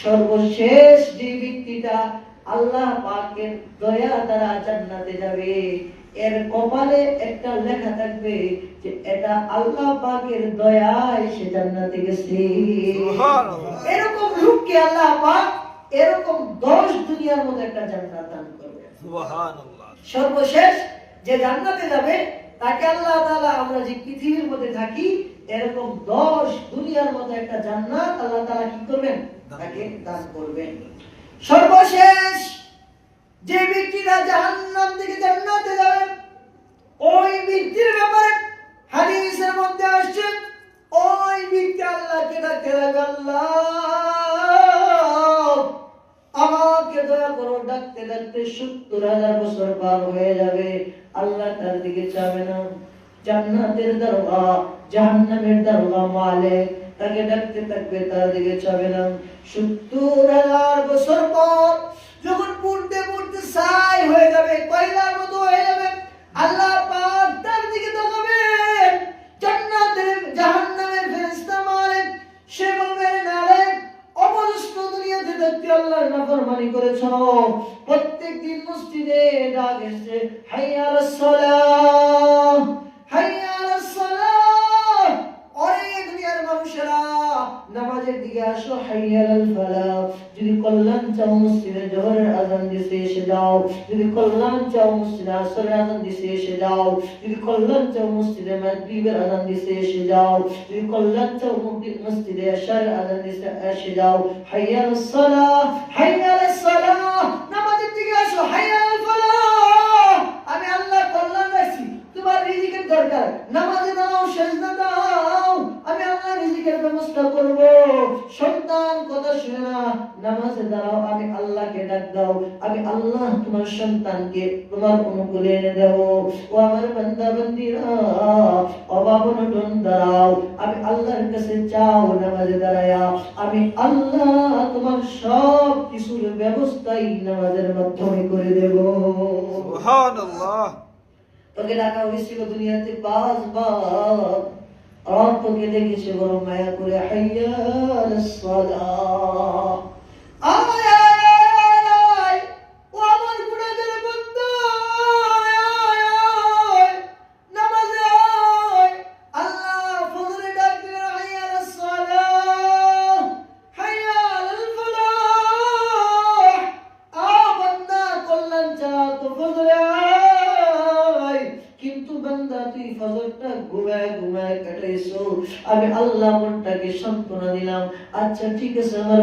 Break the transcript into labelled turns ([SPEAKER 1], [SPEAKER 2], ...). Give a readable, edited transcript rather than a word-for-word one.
[SPEAKER 1] সর্বশেষ যে ব্যক্তিটা আল্লাহ পাকের দয়া দ্বারা জান্নাতে যাবে, এর কপালে একটা লেখা থাকবে যে এটা আল্লাহ পাকের দয়ায় সে জান্নাতে গেছে। সুবহানাল্লাহ। এরকম লোককে আল্লাহ পাক এরকম 10 দুনিয়ার মধ্যে একটা জান্নাত দান করবে। সুবহানাল্লাহ। সর্বশেষ যে জান্নাতে যাবে তাকে আল্লাহ তাআলা আমরা যে পৃথিবীর মধ্যে থাকি এরকম 10 দুনিয়ার মধ্যে একটা জান্নাত আল্লাহ তাআলা কি করবেন? তাকে দান করবেন। সর্বশেষ যে ব্যক্তিরা জাহান্নাম থেকে জান্নাতে যাবে ওই ব্যক্তির ব্যাপারে হাদিসের মধ্যে আসছে ওই ব্যক্তি আল্লাহকে ডাকতে লাগবে, আল্লাহ আমাকে দয়া করো। ডাকতে ডাকতে 70,000 বছর পার হয়ে যাবে, আল্লাহ তার দিকে চাবে না। জান্নাতের দরজা জাহান্নামের দরজা মালিক তাকে ডাকতে থাকবে, তার দিকে চাবে না। 70,000 বছর পর যখন পড়তে পড়তে ছাই হয়ে যাবে, কয়লার মতো হয়ে যাবে, আল্লাহ পাক তার দিকে তাকাবেন। জান্নাতের জাহান্নামের ফেরেশতা মালিক সে বলবে, নারে অপদস্থ দুনিয়াতে থাকতে আল্লাহর নাফরমানি করেছো, প্রত্যেকদিন মসজিদে ডাক এসেছে হাইয়া আলাস সালাহ হাইয়া আলাস সালাহ, ওরে দুনিয়ার মানুষেরা নামাজের দিকে আসো, হাইয়া আলাল ফালাহ। যদি কল্যাণ চাও মসজিদে জোহরের আযান দিতে এসে যাও, যদি কল্যাণ চাও মসজিদে আসরের আযান দিতে এসে যাও, যদি কল্যাণ চাও মসজিদে মাগরিবের আযান দিতে এসে যাও, যদি কল্যাণ চাও মসজিদে এশার আযান দিতে এসে যাও। হাইয়া আলাস সালাহ হাইয়া আলাস সালাহ, নামাজের দিকে আসো, হাইয়া আলাল ফালাহ। আমি আল্লাহ কল্যাণ রাখছি, তোমার রিজিকের দরকার, নামাজে দাও, সেজদা দাও, আমি আল্লাহ রিজিকের ব্যবস্থা করব। সন্তান কথা শুনে না, নামাজে দাও, আমি আল্লাহকে ডাক দাও, আমি আল্লাহ তোমার সন্তানকে তোমার অনুকূলে এনে দেব। ও আমার বান্দা বান্দীরা অভাব অনটন দাও, আমি আল্লাহর কাছে চাও, নামাজে দাঁড়ায়া আমি আল্লাহ তোমার সব কিছুর ব্যবস্থাই নামাজের মাধ্যমে করে দেব। সুবহানাল্লাহ। তোকে ডাকা হয়েছিল দুনিয়াতে 5 বার, আর তোকে দেখেছে বড় মায়া করে, হাইয়া আলাস সালাহ। আয় আয় আয় আয়, ও আমার গুনাহগার বান্দা, আয় আয় নামাজে আয়। আল্লাহ ফজরে ডাক দিলেন, হাইয়া আলাস সালাহ হাইয়া আলাল ফালাহ। বান্দা কল্যাণ চাও তো ফজরে আয়, কিন্তু বান্দা তুই ফজরটা ঘুমায় ঘুমায় কাটাইছো, আমি আল্লাহ মনটাকে সান্ত্বনা দিলাম। আচ্ছা ঠিক আছে, আমার